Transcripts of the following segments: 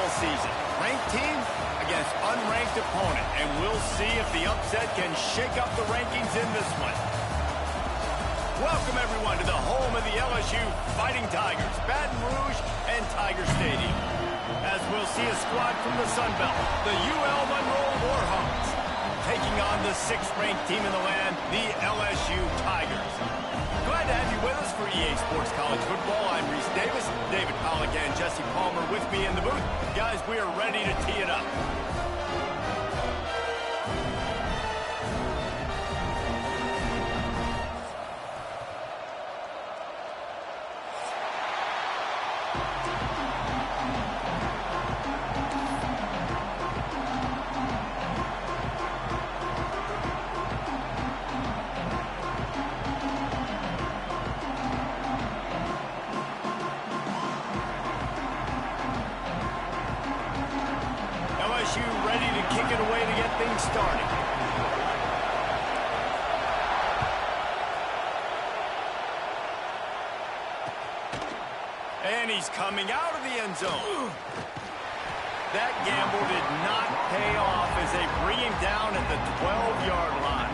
football season. Ranked team against unranked opponent. And we'll see if the upset can shake up the rankings in this one. Welcome, everyone, to the home of the LSU Fighting Tigers, Baton Rouge and Tiger Stadium. As we'll see a squad from the Sun Belt, the UL Monroe Warhawks, taking on the 6th-ranked team in the land, the LSU Tigers. Glad to have you with us for EA Sports College Football. I'm Reese Davis, David Pollack and Jesse Palmer with me in the booth. Guys, we are ready to tee it up. LSU ready to kick it away to get things started. And he's coming out of the end zone. That gamble did not pay off as they bring him down at the 12-yard line.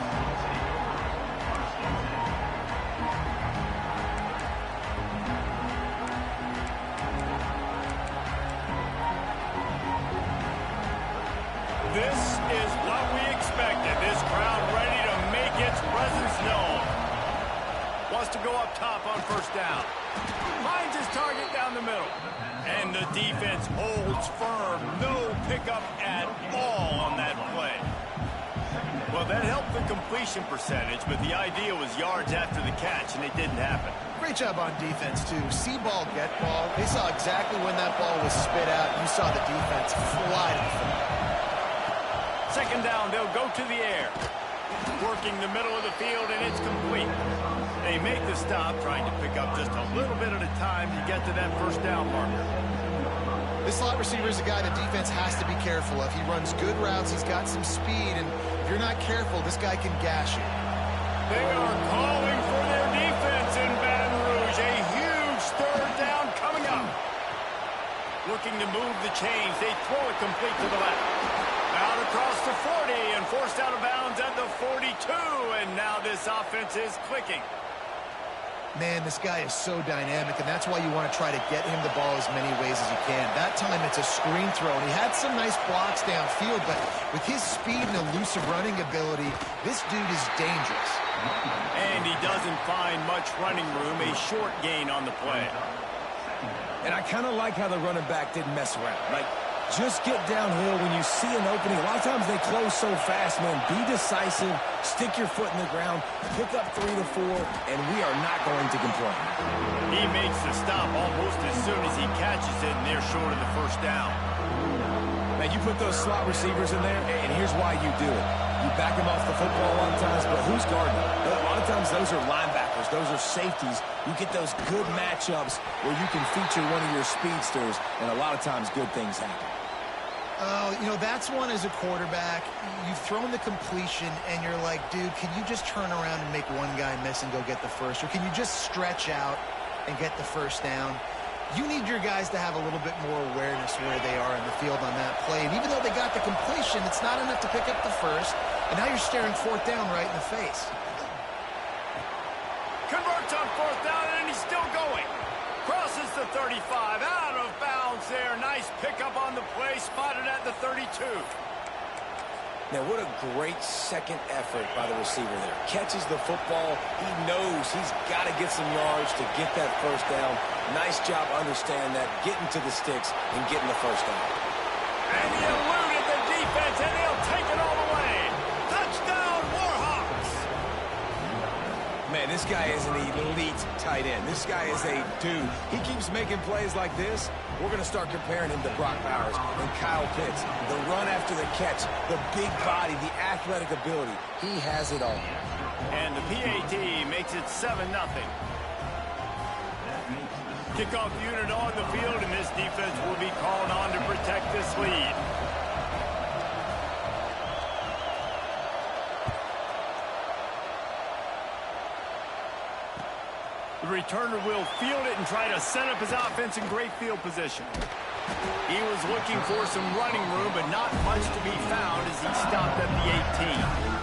This is what we expected. This crowd ready to make its presence known. Wants to go up top on first down. Finds his target down the middle. And the defense holds firm. No pickup at all on that play. Well, that helped the completion percentage, but the idea was yards after the catch, and it didn't happen. Great job on defense, too. See ball, get ball. They saw exactly when that ball was spit out. You saw the defense fly to the field. Second down, they'll go to the air. Working the middle of the field, and it's complete. They make the stop, trying to pick up just a little bit at a time to get to that first down marker. This slot receiver is a guy the defense has to be careful of. He runs good routes, he's got some speed, and if you're not careful, this guy can gash you. They are calling for their defense in Baton Rouge. A huge third down coming up. Looking to move the chains. They throw it complete to the left. Out across the 40 and forced out of bounds at the 42. And now this offense is clicking. Man, this guy is so dynamic, and that's why you want to try to get him the ball as many ways as you can. That time it's a screen throw, and he had some nice blocks downfield, but with his speed and elusive running ability, this dude is dangerous. And he doesn't find much running room, a short gain on the play. And I kind of like how the running back didn't mess around. Like, just get downhill when you see an opening. A lot of times they close so fast, man. Be decisive, stick your foot in the ground, pick up 3 to 4, and we are not going to complain. He makes the stop almost as soon as he catches it, and they're short of the first down. Man, you put those slot receivers in there, and here's why you do it. You back them off the football a lot of times, but who's guarding them? A lot of times those are linebackers. Those are safeties. You get those good matchups where you can feature one of your speedsters, and a lot of times good things happen. Oh, you know, that's one as a quarterback. You've thrown the completion, and you're like, dude, can you just turn around and make one guy miss and go get the first? Or can you just stretch out and get the first down? You need your guys to have a little bit more awareness where they are in the field on that play. And even though they got the completion, it's not enough to pick up the first. And now you're staring fourth down right in the face. Converts on fourth down, and he's still going. Crosses the 35, out of bounds there. Nice pickup on the play, spotted at the 32. Now, what a great second effort by the receiver there. Catches the football. He knows he's got to get some yards to get that first down. Nice job understanding that, getting to the sticks and getting the first down. And he eluded the defense, and he'll take it all the way. Touchdown, Warhawks! Man, this guy is an elite tight end. This guy is a dude. He keeps making plays like this. We're going to start comparing him to Brock Bowers and Kyle Pitts. The run after the catch, the big body, the athletic ability. He has it all. And the PAT makes it 7-0. Kickoff unit on the field, and this defense will be called on to protect this lead. The returner will field it and try to set up his offense in great field position. He was looking for some running room, but not much to be found as he stopped at the 18.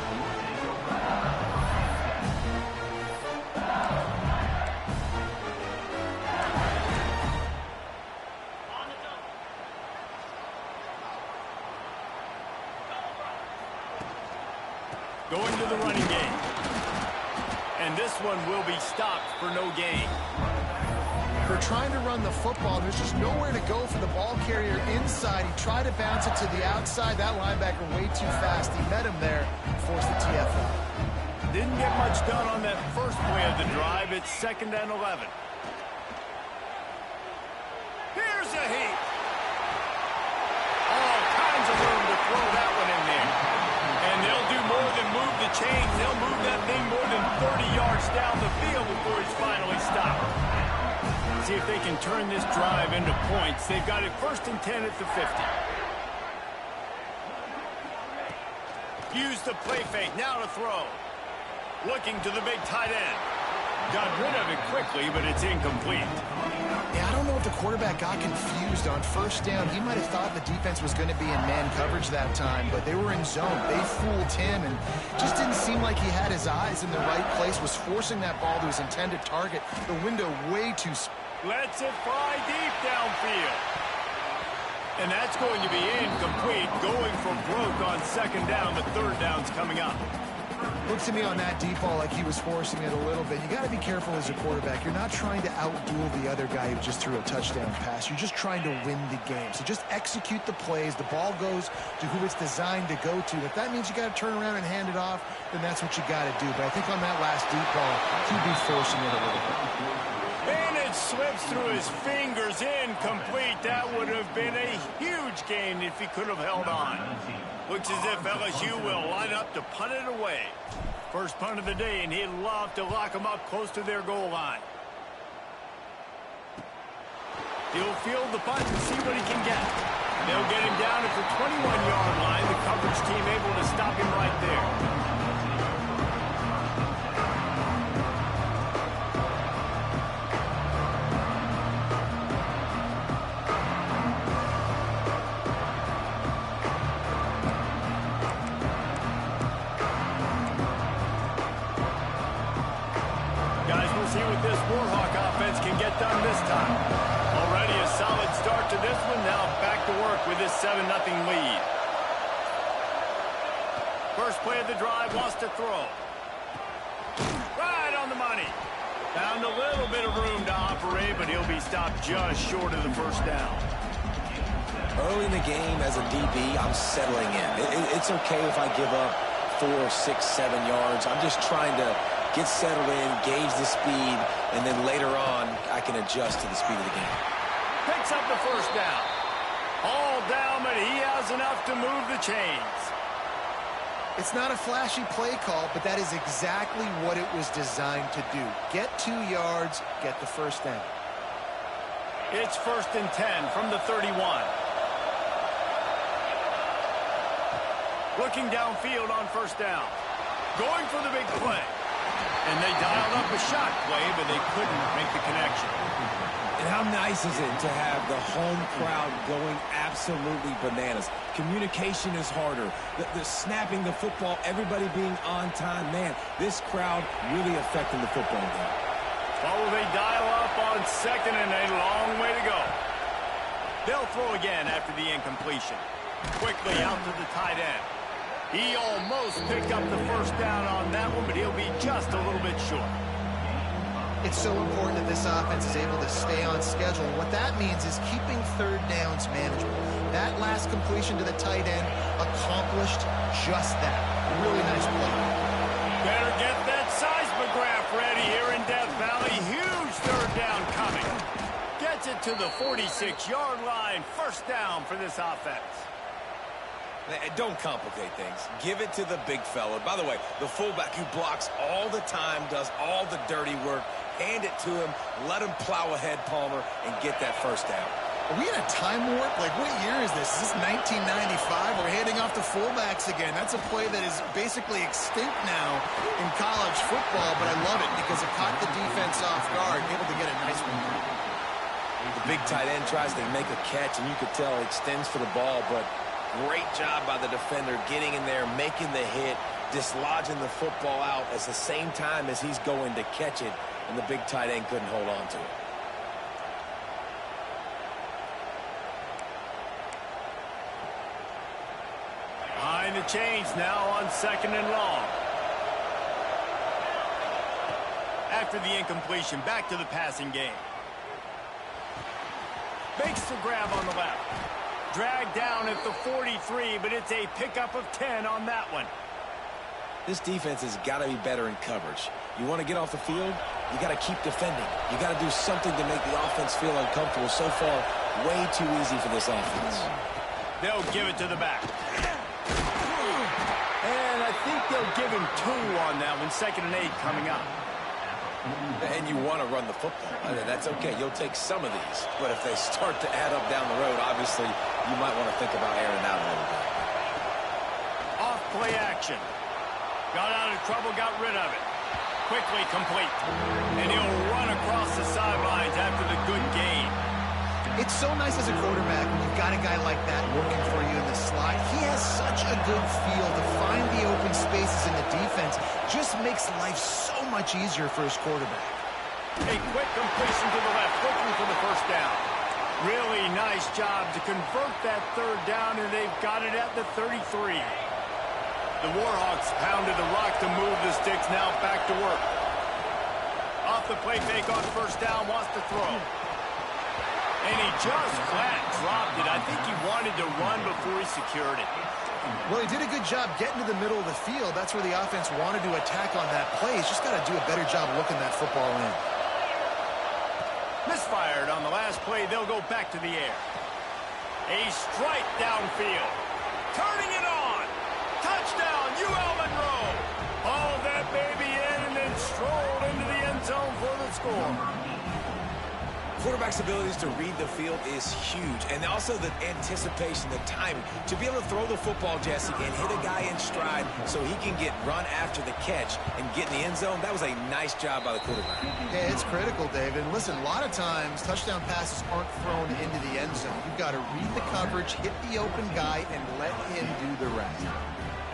Going to the running game. And this one will be stopped for no gain. They're trying to run the football. There's just nowhere to go for the ball carrier inside. He tried to bounce it to the outside. That linebacker way too fast. He met him there, forced the TFL. Didn't get much done on that first play of the drive. It's 2nd and 11. Here's a heat. All kinds of room to throw that one in there. And they'll do more than move the chains. They'll move that thing more than 30 yards down the field before he's finally stopped. See if they can turn this drive into points. They've got it 1st and 10 at the 50. Use the play fake. Now to throw. Looking to the big tight end. Got rid of it quickly, but it's incomplete. Yeah, I don't know if the quarterback got confused on 1st down. He might have thought the defense was going to be in man coverage that time, but they were in zone. They fooled him and just didn't seem like he had his eyes in the right place, was forcing that ball to his intended target. The window way too small. Lets it fly deep downfield. And that's going to be incomplete. Going for broke on 2nd down. The 3rd down's coming up. Looks to me on that deep ball like he was forcing it a little bit. You got to be careful as a quarterback. You're not trying to outduel the other guy who just threw a touchdown pass. You're just trying to win the game. So just execute the plays. The ball goes to who it's designed to go to. If that means you got to turn around and hand it off, then that's what you got to do. But I think on that last deep ball, he'd be forcing it a little bit. And it slips through his fingers, incomplete. That would have been a huge gain if he could have held on. Looks as if LSU will line up to punt it away. First punt of the day, and he'd love to lock them up close to their goal line. He'll field the punt and see what he can get. They'll get him down at the 21-yard line. The coverage team able to stop him right there. Can get done this time. Already a solid start to this one. Now back to work with this 7-0 lead. First play of the drive, wants to throw. Right on the money. Found a little bit of room to operate, but he'll be stopped just short of the 1st down. Early in the game as a DB, I'm settling in. It's okay if I give up 4, 6, 7 yards. I'm just trying to get settled in, gauge the speed, and then later on, I can adjust to the speed of the game. Picks up the 1st down. All down, but he has enough to move the chains. It's not a flashy play call, but that is exactly what it was designed to do. Get 2 yards, get the 1st down. It's 1st and 10 from the 31. Looking downfield on 1st down. Going for the big play. And they dialed up a shot play, but they couldn't make the connection. And how nice is it to have the home crowd going absolutely bananas? Communication is harder. The snapping the football, everybody being on time. Man, this crowd really affecting the football game. Oh, they dial up on 2nd and a long way to go. They'll throw again after the incompletion. Quickly out to the tight end. He almost picked up the 1st down on that one, but he'll be just a little bit short. It's so important that this offense is able to stay on schedule. What that means is keeping 3rd downs manageable. That last completion to the tight end accomplished just that. Really nice play. Better get that seismograph ready here in Death Valley. Huge 3rd down coming. Gets it to the 46-yard line. 1st down for this offense. Don't complicate things. Give it to the big fella. By the way, the fullback who blocks all the time, does all the dirty work. Hand it to him. Let him plow ahead, Palmer, and get that 1st down. Are we in a time warp? Like, what year is this? Is this 1995? We're handing off to fullbacks again. That's a play that is basically extinct now in college football, but I love it because it caught the defense off guard, able to get a nice one. The big tight end tries to make a catch, and you could tell he extends for the ball, but great job by the defender getting in there, making the hit, dislodging the football out at the same time as he's going to catch it, and the big tight end couldn't hold on to it. Behind the chains now on 2nd and long. After the incompletion, back to the passing game. Makes the grab on the left. Dragged down at the 43, but it's a pickup of 10 on that one. This defense has got to be better in coverage. You want to get off the field, you got to keep defending. You got to do something to make the offense feel uncomfortable. So far, way too easy for this offense. They'll give it to the back. And I think they'll give him 2 on that one. 2nd and 8 coming up. And you want to run the football. I mean, that's okay. You'll take some of these. But if they start to add up down the road, obviously, you might want to think about airing out a little bit. Off play action. Got out of trouble, got rid of it. Quickly complete. And he'll run across the sidelines after the good gain. It's so nice as a quarterback when you've got a guy like that working for you in the slot. He has such a good feel to find the open spaces in the defense. Just makes life so much easier for his quarterback. A quick completion to the left, looking for the first down. Really nice job to convert that 3rd down, and they've got it at the 33. The Warhawks pounded the rock to move the sticks, now back to work. Off the play fake on 1st down, wants to throw. And he just flat dropped it. I think he wanted to run before he secured it. Well, he did a good job getting to the middle of the field. That's where the offense wanted to attack on that play. He's just got to do a better job looking that football in. Misfired on the last play. They'll go back to the air. A strike downfield. Turning it on. Touchdown, UL Monroe. Haul that baby in and then strolled into the end zone for the score. Quarterback's abilities to read the field is huge, and also the anticipation, the timing. To be able to throw the football, Jesse, and hit a guy in stride so he can get run after the catch and get in the end zone, that was a nice job by the quarterback. Yeah, it's critical, David. Listen, a lot of times touchdown passes aren't thrown into the end zone. You've got to read the coverage, hit the open guy, and let him do the rest.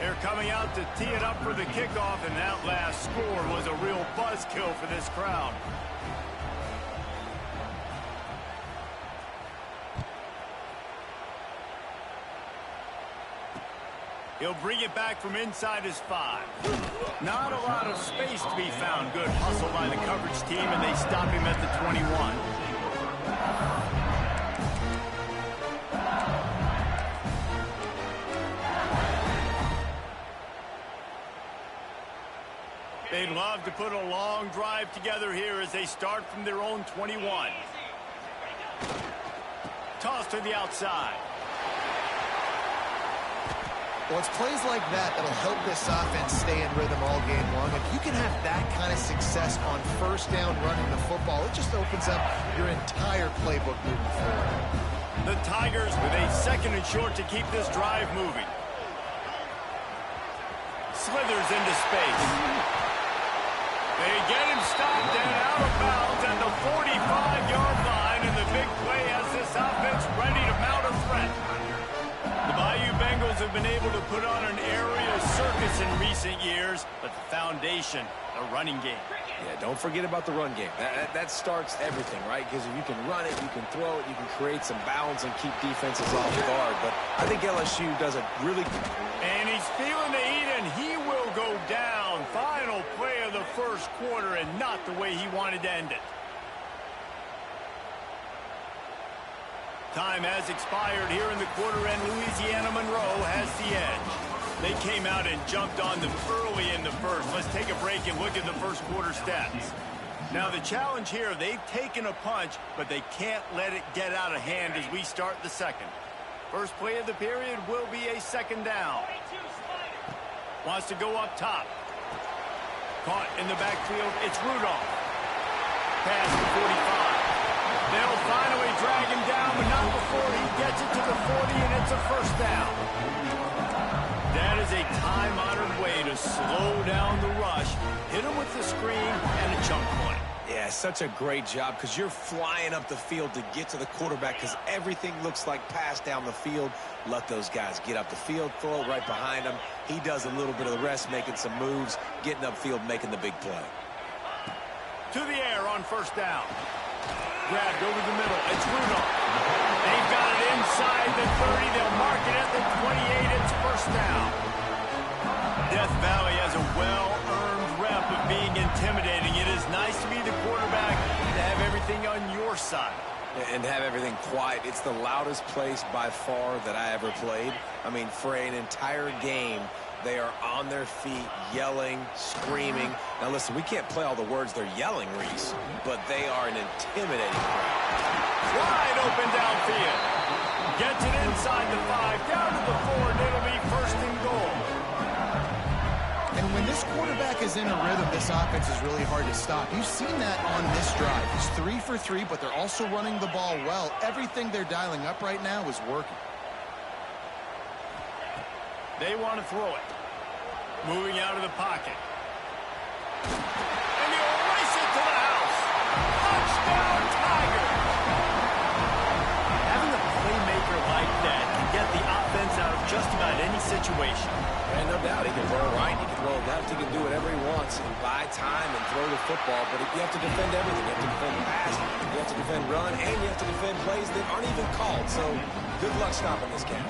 They're coming out to tee it up for the kickoff, and that last score was a real buzzkill for this crowd. He'll bring it back from inside his 5. Not a lot of space to be found. Good hustle by the coverage team, and they stop him at the 21. They'd love to put a long drive together here as they start from their own 21. Toss to the outside. Well, it's plays like that that'll help this offense stay in rhythm all game long. If you can have that kind of success on 1st down running the football, it just opens up your entire playbook moving forward. The Tigers with a 2nd and short to keep this drive moving. Slithers into space. They get him stopped and out of bounds at the 45-yard line, and the big play has this offense ready to mount a threat. The Bayou Bengals have been able to put on an aerial circus in recent years, but the foundation, the running game. Yeah, don't forget about the run game. That starts everything, right? Because if you can run it, you can throw it, you can create some balance and keep defenses off guard. But I think LSU does a really good. And he's feeling the heat, and he will go down. Final play of the 1st quarter, and not the way he wanted to end it. Time has expired here in the quarter, and Louisiana Monroe has the edge. They came out and jumped on them early in the 1st. Let's take a break and look at the 1st quarter stats. Now the challenge here, they've taken a punch, but they can't let it get out of hand as we start the 2nd. First play of the period will be a 2nd down. Wants to go up top. Caught in the backfield, it's Rudolph. Pass to 45. They'll finally drag him down, but not before he gets it to the 40, and it's a 1st down. That is a time-honored way to slow down the rush, hit him with the screen, and a chunk point. Yeah, such a great job because you're flying up the field to get to the quarterback because everything looks like pass down the field. Let those guys get up the field, throw it right behind him. He does a little bit of the rest, making some moves, getting upfield, making the big play. To the air on first down. Grabbed over the middle. It's Rudolph. They've got it inside the 30. They'll mark it at the 28. It's first down. Death Valley has a well-earned rep of being intimidating. It is nice to be the quarterback and to have everything on your side. And have everything quiet. It's the loudest place by far that I ever played. I mean, for an entire game, they are on their feet, yelling, screaming. Now, listen, we can't play all the words they're yelling, Reese, but they are an intimidating crowd. Wide open downfield. Gets it inside the 5, down to the 4, and it'll be first and goal. And when this quarterback is in a rhythm, this offense is really hard to stop. You've seen that on this drive. He's 3 for 3, but they're also running the ball well. Everything they're dialing up right now is working. They want to throw it. Moving out of the pocket. And he'll race it to the house. Touchdown, Tigers! Having a playmaker like that can get the offense out of just about any situation. And no doubt, he can throw right, he can throw left, he can do whatever he wants and buy time and throw the football, but you have to defend everything. You have to defend pass, you have to defend run, and you have to defend plays that aren't even called. So good luck stopping this guy.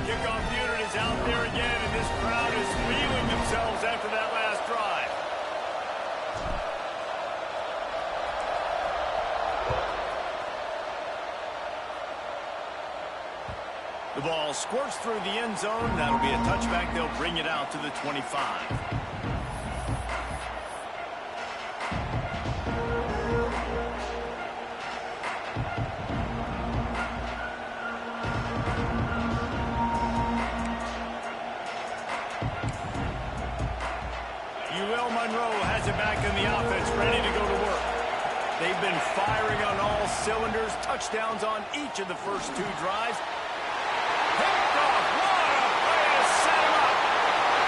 Kickoff unit is out there again, and this crowd is feeling themselves after that last drive. The ball squirts through the end zone. That'll be a touchback. They'll bring it out to the 25. Has it back in the offense, ready to go to work. They've been firing on all cylinders, touchdowns on each of the first 2 drives. Picked off, what a play to set him up.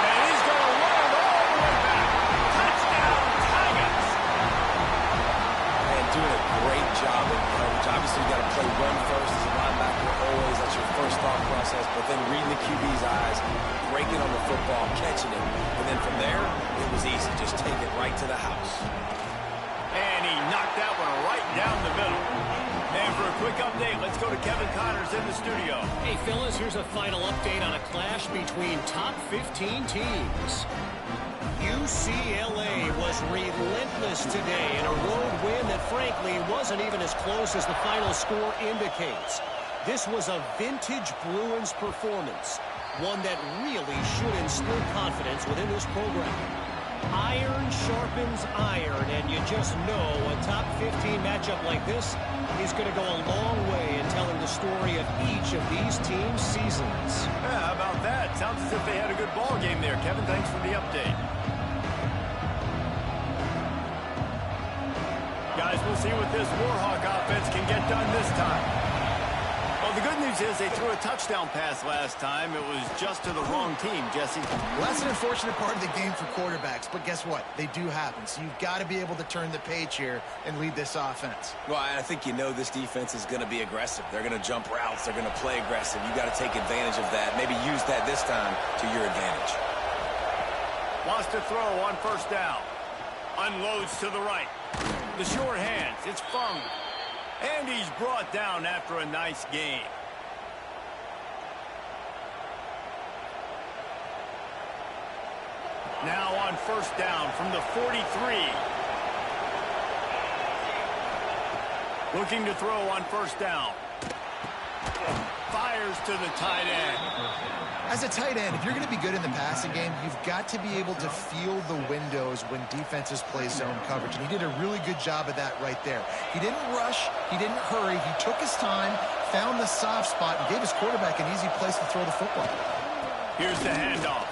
And he's going to run all the way back. Touchdown, Tigers. And doing a great job in coverage. Obviously, you got to play run first as a linebacker always. That's your first thought process. But then reading the QB's eyes, breaking on the football, catching it. And then from there, it was easy. Just take it right to the house. And he knocked that one right down the middle. And for a quick update, let's go to Kevin Connors in the studio. Hey, Phyllis, here's a final update on a clash between top 15 teams. UCLA was relentless today in a road win that, frankly, wasn't even as close as the final score indicates. This was a vintage Bruins performance, one that really should instill confidence within this program. Iron sharpens iron, and you just know a top 15 matchup like this is going to go a long way in telling the story of each of these teams' seasons. Yeah, how about that? Sounds as if they had a good ball game there. Kevin, thanks for the update. Guys, we'll see what this Warhawk offense can get done this time. Well, the good news is they threw a touchdown pass last time. It was just to the wrong team, Jesse. Well, that's an unfortunate part of the game for quarterbacks, but guess what? They do happen, so you've got to be able to turn the page here and lead this offense. Well, I think you know this defense is going to be aggressive. They're going to jump routes. They're going to play aggressive. You got to take advantage of that. Maybe use that this time to your advantage. Wants to throw on first down. Unloads to the right. The short hands. It's Fung. And he's brought down after a nice game. Now on first down from the 43. Looking to throw on first down. Fires to the tight end. As a tight end, if you're going to be good in the passing game, you've got to be able to feel the windows when defenses play zone coverage. And he did a really good job of that right there. He didn't rush. He didn't hurry. He took his time, found the soft spot, and gave his quarterback an easy place to throw the football. Here's the handoff.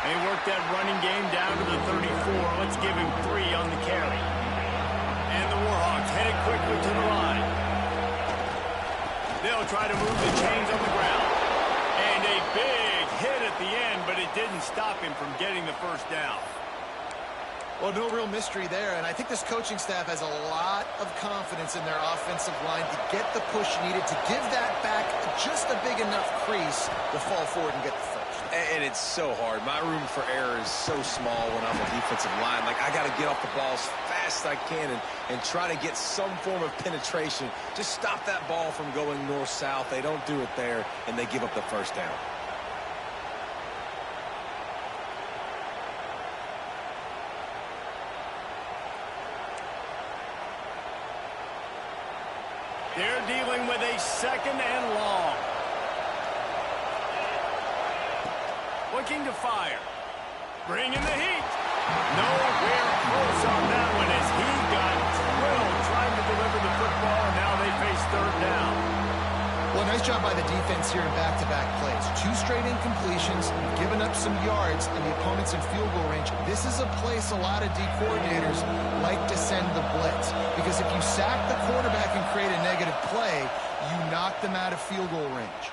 They worked that running game down to the 34. Let's give him 3 on the carry. And the Warhawks they'll try to move the chains on the ground. And a big hit at the end, but it didn't stop him from getting the first down. Well, no real mystery there, and I think this coaching staff has a lot of confidence in their offensive line to get the push needed to give that back just a big enough crease to fall forward and get the first. And it's so hard. My room for error is so small when I'm a defensive line. Like, I got to get off the ball as fast as I can and try to get some form of penetration. Just stop that ball from going north-south. They don't do it there, and they give up the first down. They're dealing with a second and long. Looking to fire. Bringing the heat. Nowhere close on that one as he got drilled trying to deliver the football, and now they face third down. Well, nice job by the defense here in back-to-back plays. 2 straight incompletions, giving up some yards, and the opponent's in field goal range. This is a place a lot of D coordinators like to send the blitz, because if you sack the quarterback and create a negative play, you knock them out of field goal range.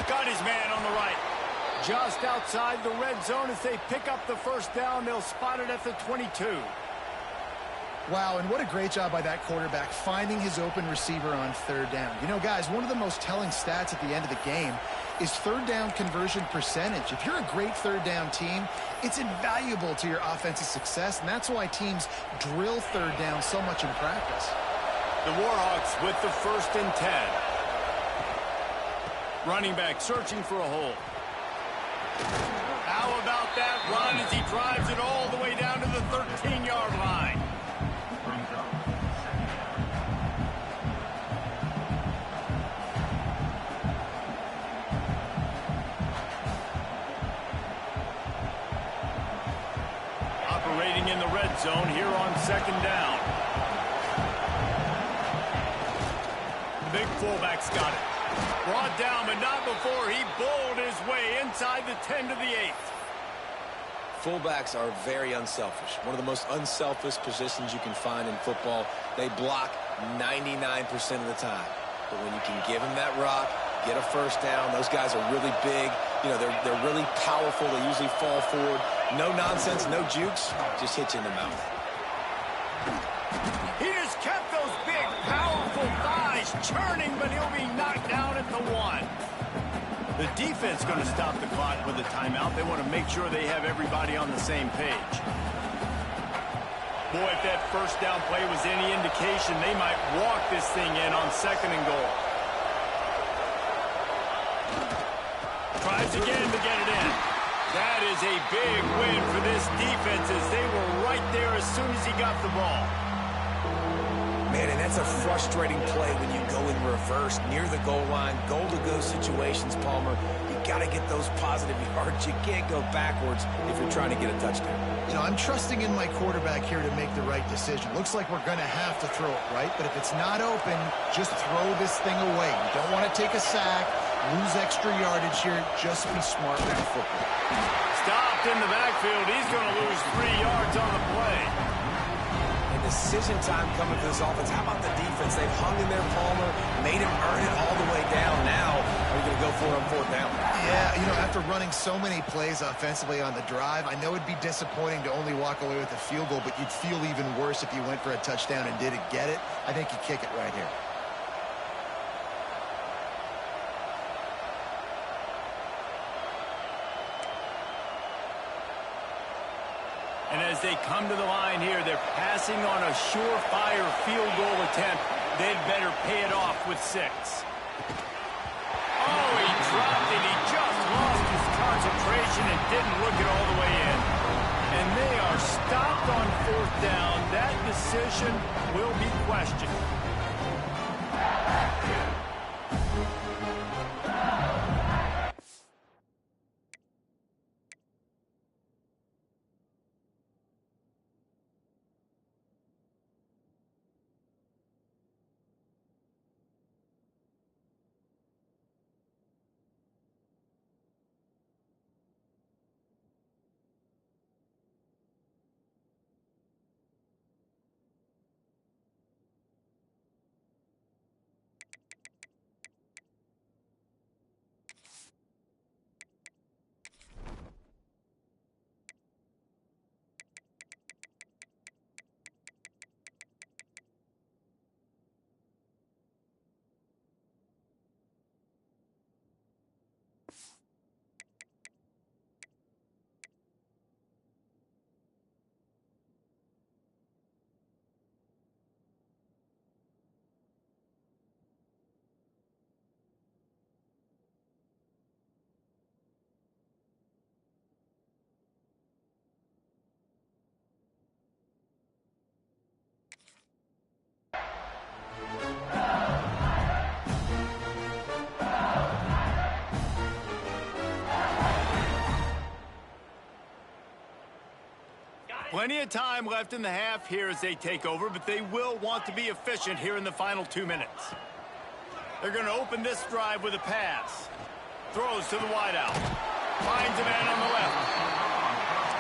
Got his man on the right. Just outside the red zone as they pick up the first down. They'll spot it at the 22. Wow, and what a great job by that quarterback finding his open receiver on third down. You know, guys, one of the most telling stats at the end of the game is third down conversion percentage. If you're a great third down team, it's invaluable to your offensive success, and that's why teams drill third down so much in practice. The Warhawks with the 1st and 10. Running back searching for a hole. How about that run as he drives it all the way down to the 13-yard line? Operating in the red zone here on second down. The big fullback's got it. Brought down, but not before he bowled his way inside the 10 to the 8. Fullbacks are very unselfish. One of the most unselfish positions you can find in football. They block 99% of the time. But when you can give them that rock, get a first down, those guys are really big. You know, they're really powerful. They usually fall forward. No nonsense, no jukes, just hit you in the mouth. He just kept those big, powerful thighs churning, but he'll be knocked down at the 1. The defense going to stop the clock with a timeout. They want to make sure they have everybody on the same page. Boy, if that first down play was any indication, they might walk this thing in on 2nd and goal. Tries again to get it in. That is a big win for this defense as they were right there as soon as he got the ball. Man, and that's a frustrating play when you go in reverse near the goal line, goal-to-go situations, Palmer. You got to get those positive yards. You can't go backwards if you're trying to get a touchdown. You know, I'm trusting in my quarterback here to make the right decision. Looks like we're going to have to throw it, right? But if it's not open, just throw this thing away. You don't want to take a sack, lose extra yardage here. Just be smart with the football. Stopped in the backfield. He's going to lose 3 yards on the play. Decision time coming for this offense. How about the defense? They've hung in there, Palmer, made him earn it all the way down. Now, are you going to go for it on 4th down? Yeah, you know, after running so many plays offensively on the drive, I know it'd be disappointing to only walk away with a field goal, but you'd feel even worse if you went for a touchdown and didn't get it. I think you kick it right here. And as they come to the line here, they're passing on a surefire field goal attempt. They'd better pay it off with 6. Oh, he dropped it. He just lost his concentration and didn't look it all the way in. And they are stopped on 4th down. That decision will be questioned. Plenty of time left in the half here as they take over, but they will want to be efficient here in the final 2 minutes. They're going to open this drive with a pass. Throws to the wideout. Finds a man on the left.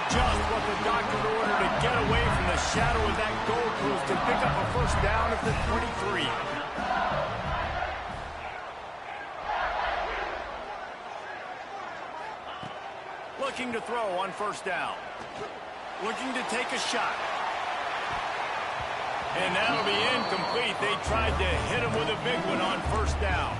Just what the doctor ordered to get away from the shadow of that goalpost to pick up a first down at the 23. Looking to throw on first down. Looking to take a shot. And that'll be incomplete. They tried to hit him with a big one on first down.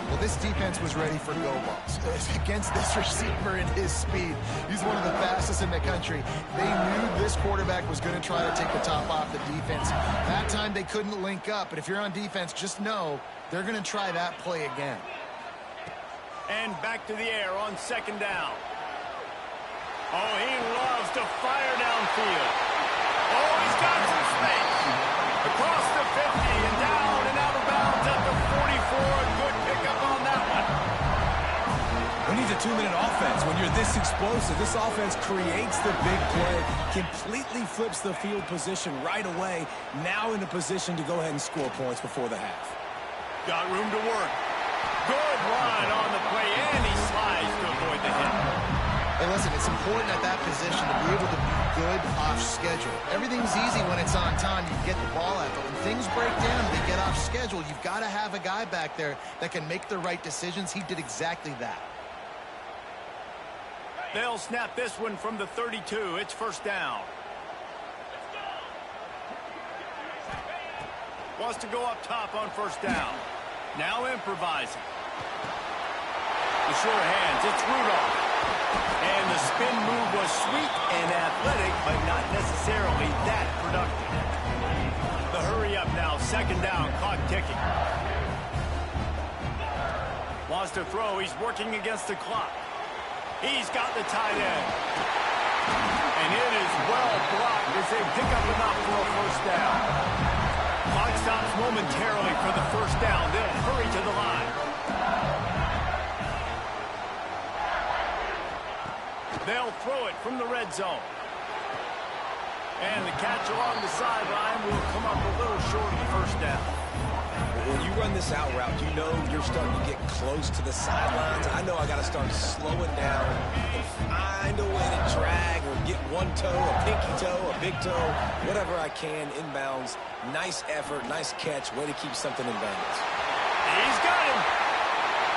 Well, this defense was ready for go balls. Against this receiver and his speed, he's one of the fastest in the country. They knew this quarterback was going to try to take the top off the defense. That time they couldn't link up, but if you're on defense, just know they're going to try that play again. And back to the air on second down. Oh, he loves to fire downfield. Oh, he's got some space. Across the 50 and down and out of bounds at the 44. A good pickup on that one. Who needs a 2-minute offense? When you're this explosive, this offense creates the big play, completely flips the field position right away, now in a position to go ahead and score points before the half. Got room to work. Good run on the play, and he slides to avoid the hit. Hey, listen, it's important at that position to be able to be good off schedule. Everything's easy when it's on time. You get the ball out, but when things break down, they get off schedule. You've got to have a guy back there that can make the right decisions. He did exactly that. They'll snap this one from the 32. It's first down. Wants to go up top on first down. Now improvising. The sure hands, it's Rudolph. And the spin move was sweet and athletic, but not necessarily that productive. The hurry up now, second down, clock ticking. Wants to throw, he's working against the clock. He's got the tight end. And it is well blocked as they pick up enough for a first down. Clock stops momentarily for the first down. They'll hurry to the line. They'll throw it from the red zone. And the catch along the sideline will come up a little short of the first down. When you run this out route, you know you're starting to get close to the sidelines. I know I got to start slowing down and find a way to drag or get one toe, a pinky toe, a big toe, whatever I can inbounds. Nice effort, nice catch, way to keep something in bounds. He's got him.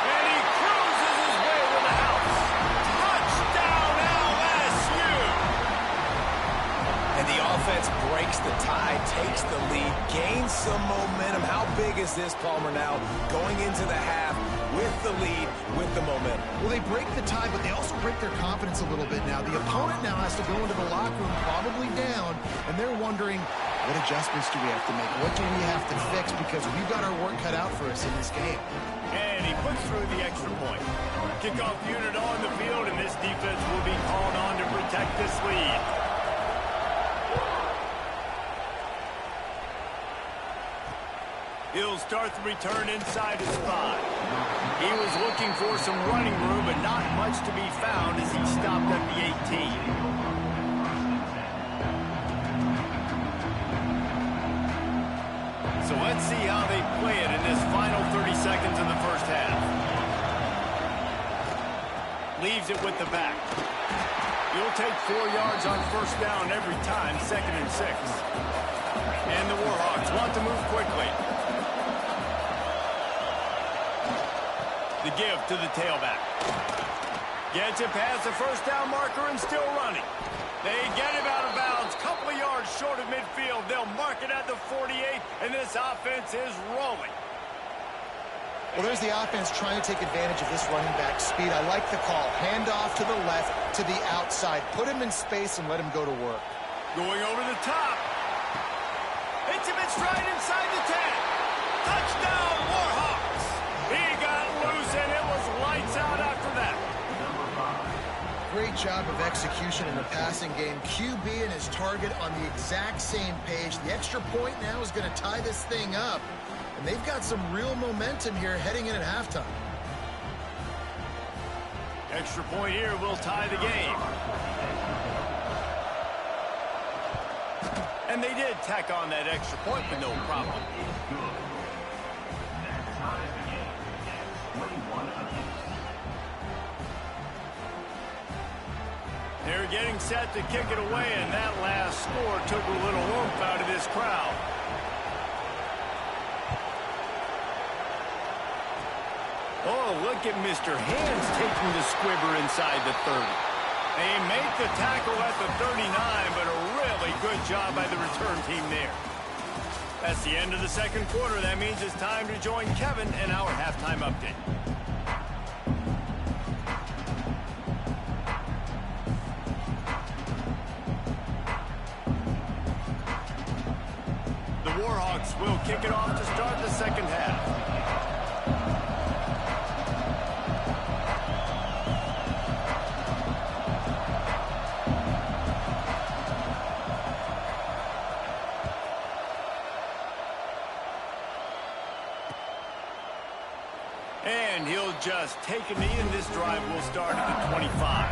And he cruises his way to the house. Touchdown, LSU. And the offense breaks the tie, takes the lead, gains some momentum. How big is this, Palmer, now going into the half with the lead, with the momentum? Well, they break the tie, but they also break their confidence a little bit now. The opponent now has to go into the locker room probably down, and they're wondering, what adjustments do we have to make? What do we have to fix? Because we've got our work cut out for us in this game. And he puts through the extra point. Kickoff unit on the field, and this defense will be called on to protect this lead. He'll start the return inside his 5. He was looking for some running room, but not much to be found as he stopped at the 18. So let's see how they play it in this final 30 seconds of the first half. Leaves it with the back. He'll take 4 yards on first down every time, 2nd and 6. And the Warhawks want to move quickly. The give to the tailback. Gets it past the first down marker and still running. They get him out of bounds, couple of yards short of midfield. They'll mark it at the 48, and this offense is rolling. Well, there's the offense trying to take advantage of this running back speed. I like the call. Hand off to the left, to the outside. Put him in space and let him go to work. Going over the top. Hits him in stride inside the 10. Touchdown, Warhawks. He got loose, and it was lights out after that. Great job of execution in the passing game. QB and his target on the exact same page. The extra point now is going to tie this thing up. And they've got some real momentum here heading in at halftime. Extra point here will tie the game. And they did tack on that extra point with no problem. They're getting set to kick it away, and that last score took a little oomph out of this crowd. Oh, look at Mr. Hands taking the squibber inside the 30. They make the tackle at the 39, but a really good job by the return team there. That's the end of the second quarter. That means it's time to join Kevin in our halftime update. The Warhawks will kick it off to start the second half. And he'll just take a knee, and this drive will start at the 25.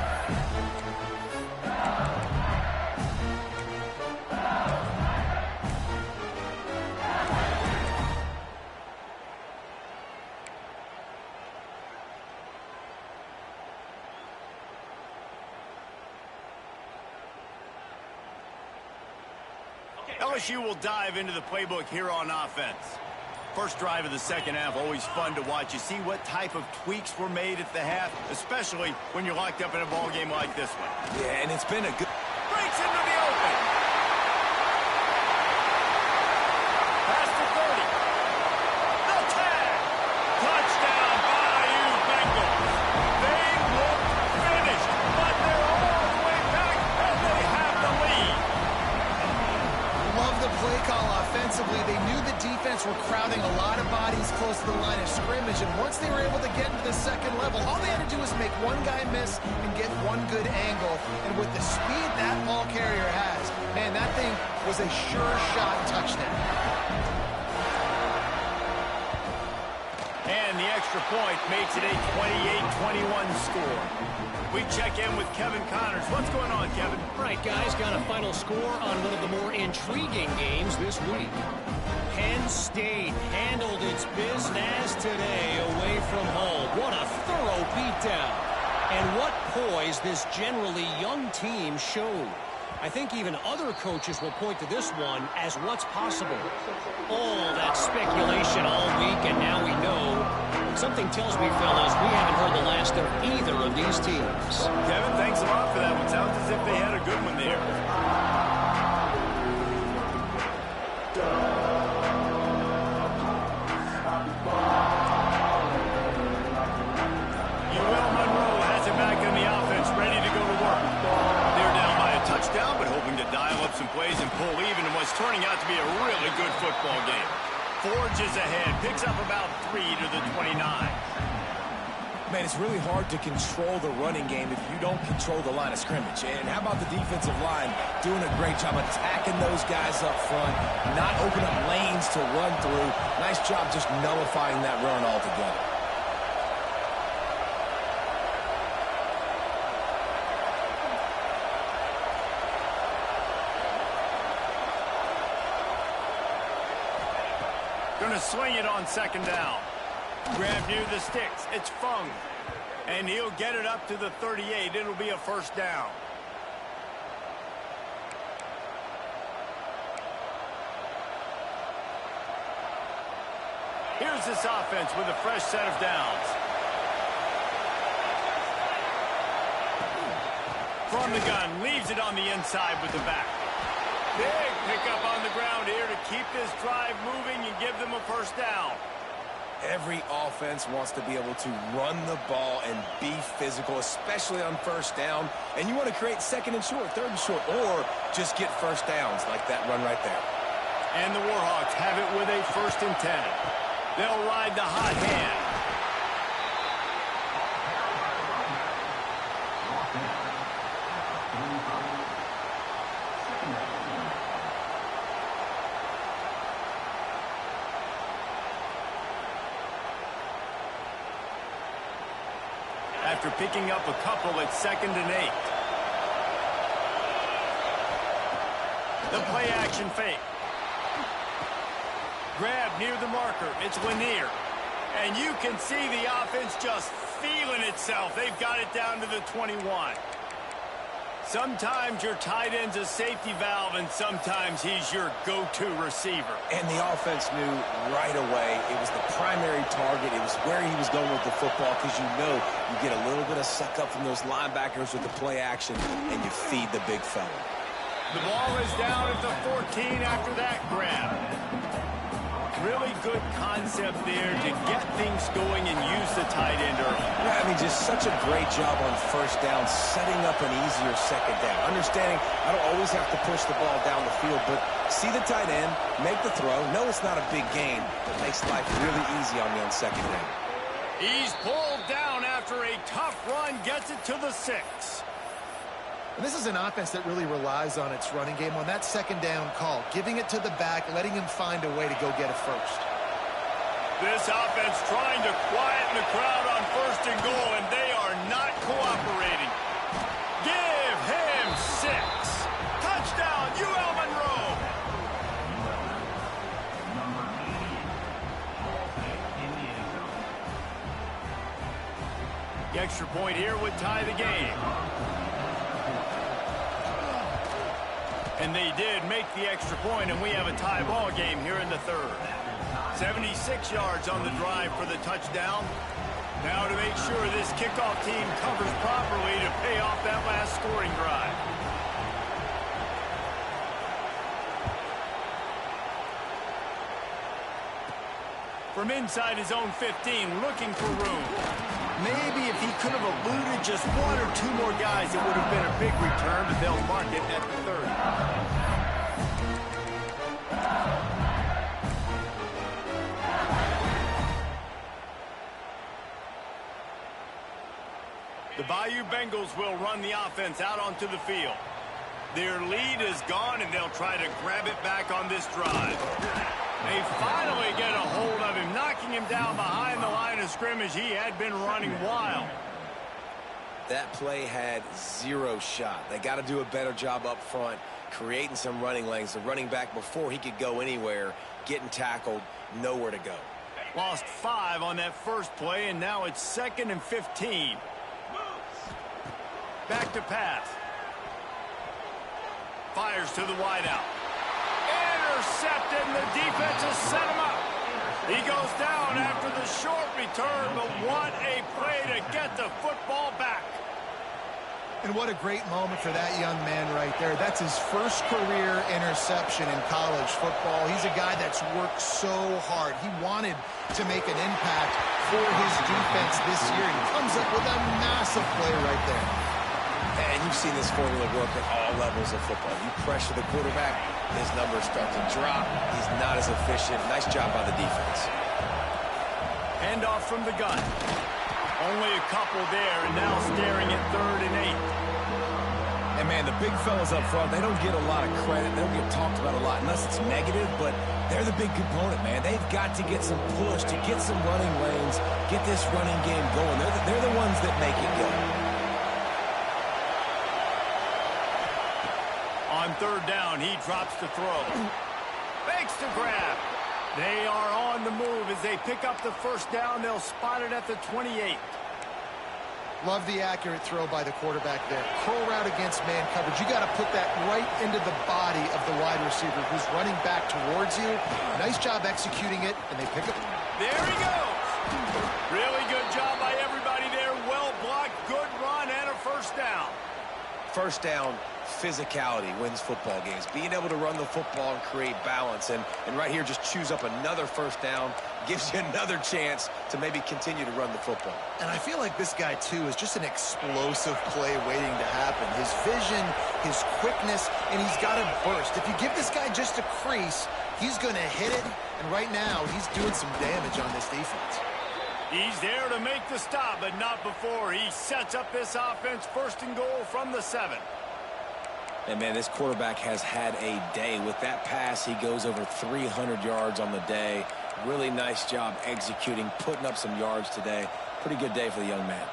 LSU will dive into the playbook here on offense. First drive of the second half, always fun to watch. You see what type of tweaks were made at the half, especially when you're locked up in a ball game like this one. Yeah, and it's been a good... Breaks into the open. Pass to 30. The tag. Touchdown, Bayou Bengals. They look finished, but they're all the way back, and they have the lead. Love the play call offensively. They knew the defense were crowding a lot of bodies close to the line of scrimmage, and once they were able to get into the second level, all they had to do was make one guy miss and get one good angle. And with the speed that ball carrier has, man, that thing was a sure shot touchdown. And the extra point makes it a 28-21 score. We check in with Kevin Connors. What's going on, Kevin? All right, guys, got a final score on one of the more intriguing games this week. Penn State handled its business today away from home. What a thorough beatdown. And what poise this generally young team showed. I think even other coaches will point to this one as what's possible. All that speculation all week, and now we know. Something tells me, fellas, we haven't heard the last of either of these teams. Kevin, thanks a lot for that one. Sounds as if they had a good one there. UL Monroe has it back in the offense, ready to go to work. They're down by a touchdown, but hoping to dial up some plays and pull even in what's turning out to be a really good football game. Forges ahead, picks up about 3 to the 29. Man, it's really hard to control the running game if you don't control the line of scrimmage. And how about the defensive line doing a great job attacking those guys up front, not opening up lanes to run through. Nice job just nullifying that run altogether. Gonna swing it on second down. Grab near the sticks. It's Fung. And he'll get it up to the 38. It'll be a first down. Here's this offense with a fresh set of downs. From the gun, leaves it on the inside with the back. Big pickup on the ground here to keep this drive moving and give them a first down. Every offense wants to be able to run the ball and be physical, especially on first down. And you want to create second and short, third and short, or just get first downs like that run right there. And the Warhawks have it with a 1st and 10. They'll ride the hot hand. After picking up a couple, it's 2nd and 8. The play action fake. Grab near the marker. It's Lanier. And you can see the offense just feeling itself. They've got it down to the 21. Sometimes your tight end's a safety valve, and sometimes he's your go-to receiver. And the offense knew right away it was the primary target. It was where he was going with the football, because you know you get a little bit of suck up from those linebackers with the play action, and you feed the big fella. The ball is down at the 14 after that grab. Really good concept there to get things going and use the tight end early. Yeah, I mean, just such a great job on first down, setting up an easier second down. Understanding I don't always have to push the ball down the field, but see the tight end, make the throw. No, it's not a big gain, but makes life really easy on me on second down. He's pulled down after a tough run, gets it to the 6. And this is an offense that really relies on its running game on that second down call, giving it to the back, letting him find a way to go get a first. This offense trying to quieten the crowd on first and goal, and they are not cooperating. Give him 6. Touchdown, UL Monroe. The extra point here would tie the game. And they did make the extra point, and we have a tie ball game here in the third. 76 yards on the drive for the touchdown. Now to make sure this kickoff team covers properly to pay off that last scoring drive. From inside his own 15, looking for room. Maybe if he could have eluded just 1 or 2 more guys, it would have been a big return, but they'll mark it at the 30. The Bayou Bengals will run the offense out onto the field. Their lead is gone, and they'll try to grab it back on this drive. They finally get a hold of him, knocking him down behind the line of scrimmage. He had been running wild. That play had 0 shot. They got to do a better job up front, creating some running lanes. The running back, before he could go anywhere, getting tackled, nowhere to go. Lost 5 on that first play, and now it's 2nd and 15. Back to pass. Fires to the wideout. Intercepted, and the defense has set him up. He goes down after the short return, but what a play to get the football back. And what a great moment for that young man right there. That's his first career interception in college football. He's a guy that's worked so hard. He wanted to make an impact for his defense this year. He comes up with a massive play right there. And you've seen this formula work at all levels of football. You pressure the quarterback, his numbers start to drop. He's not as efficient. Nice job by the defense. Handoff from the gun. Only a couple there, and now staring at 3rd and 8. And, man, the big fellas up front, they don't get a lot of credit. They don't get talked about a lot unless it's negative, but they're the big component, man. They've got to get some push, to get some running lanes, get this running game going. They're the ones that make it go. On 3rd down, he drops the throw. Fakes the grab. They are on the move as they pick up the first down. They'll spot it at the 28. Love the accurate throw by the quarterback there. Curl route against man coverage. You got to put that right into the body of the wide receiver who's running back towards you. Nice job executing it, and they pick it. There he goes. Really good job by everybody there. Well blocked, good run, and a first down. First down, physicality wins football games. Being able to run the football and create balance. And right here, just choose up another first down. Gives you another chance to maybe continue to run the football. And I feel like this guy, too, is just an explosive play waiting to happen. His vision, his quickness, and he's got a burst. If you give this guy just a crease, he's going to hit it. And right now, he's doing some damage on this defense. He's there to make the stop, but not before. He sets up this offense 1st and goal from the 7. And, man, this quarterback has had a day. With that pass, he goes over 300 yards on the day. Really nice job executing, putting up some yards today. Pretty good day for the young man.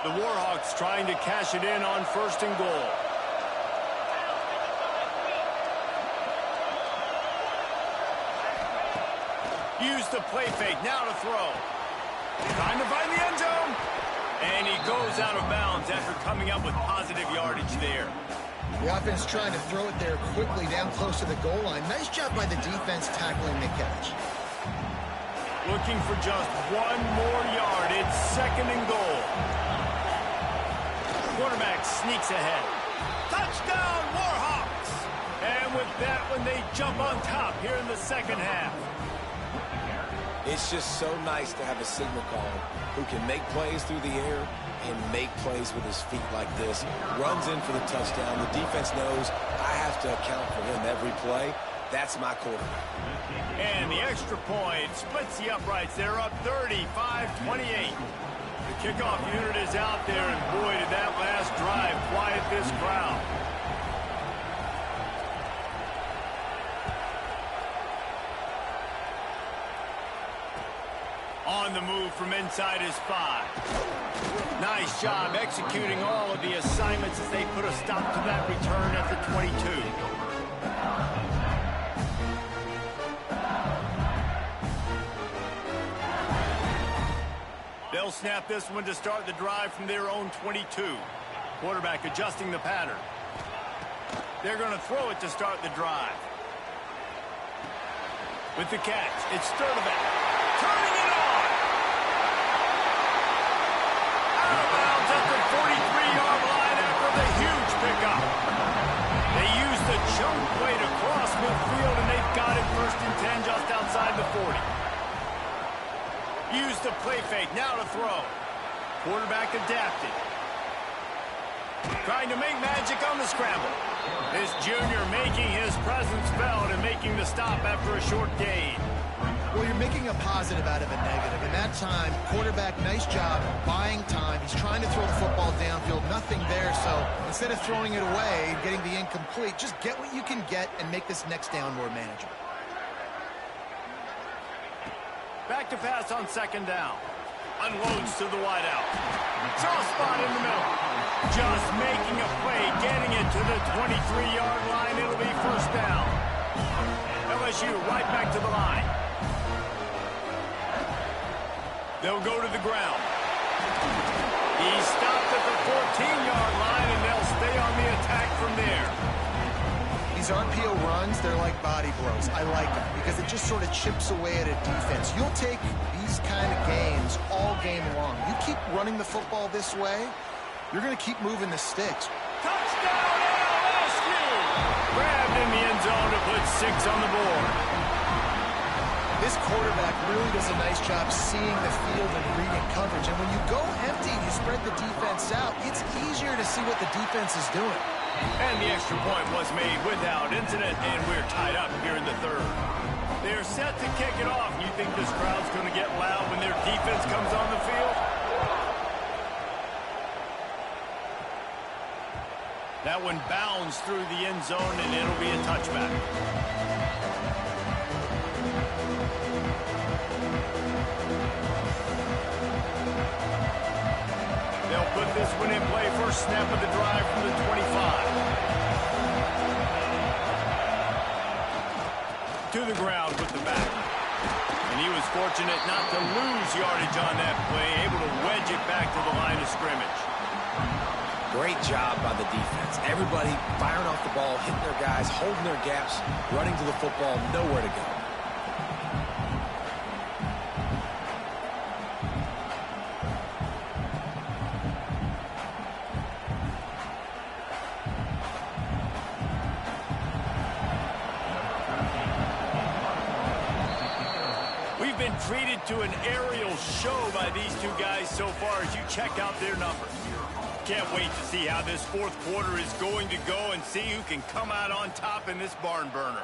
The Warhawks trying to cash it in on 1st and goal. Use the play fake, now to throw. Trying to find the end zone. And he goes out of bounds after coming up with positive yardage there. The offense trying to throw it there quickly down close to the goal line. Nice job by the defense tackling the catch. Looking for just one more yard. It's 2nd and goal. Quarterback sneaks ahead. Touchdown, Warhawks! And with that one, they jump on top here in the second half. It's just so nice to have a signal caller who can make plays through the air and make plays with his feet like this. Runs in for the touchdown. The defense knows I have to account for him every play. That's my quarterback. And the extra point splits the uprights. They're up 35-28. The kickoff unit is out there, and boy, did that last drive quiet this crowd. On the move from inside his 5. Nice job executing all of the assignments as they put a stop to that return at the 22. They'll snap this one to start the drive from their own 22. Quarterback adjusting the pattern. They're going to throw it to start the drive. With the catch, it's Sturdivant. Turning it on! Out of bounds at the 43-yard line after the huge pickup. They use the jump play to cross midfield, and they've got it 1st and 10 just outside the 40. Use the play fake, now to throw. Quarterback adapted. Trying to make magic on the scramble. This junior making his presence felt and making the stop after a short gain. Well, you're making a positive out of a negative. In that time, quarterback, nice job, buying time. He's trying to throw the football downfield, nothing there. So instead of throwing it away and getting the incomplete, just get what you can get and make this next down more manageable. Back to pass on 2nd down. Unloads to the wideout. Soft spot in the middle. Just making a play, getting it to the 23-yard line. It'll be 1st down. LSU right back to the line. They'll go to the ground. He's stopped at the 14-yard line, and they'll stay on the attack from there. These RPO runs, they're like body blows. I like them because it just sort of chips away at a defense. You'll take these kind of games all game long. You keep running the football this way, you're going to keep moving the sticks. Touchdown, LSU! Grabbed in the end zone to put 6 on the board. This quarterback really does a nice job seeing the field and reading coverage. And when you go empty, you spread the defense out, it's easier to see what the defense is doing. And the extra point was made without incident, and we're tied up here in the 3rd. They're set to kick it off. You think this crowd's going to get loud when their defense comes on the field? That one bounds through the end zone, and it'll be a touchback. They'll put this one in play. First snap of the drive from the 25. To the ground with the back. And he was fortunate not to lose yardage on that play, able to wedge it back to the line of scrimmage. Great job by the defense. Everybody firing off the ball, hitting their guys, holding their gaps, running to the football, nowhere to go. We've been treated to an aerial show by these two guys so far as you check out their numbers. Can't wait to see how this 4th quarter is going to go and see who can come out on top in this barn burner.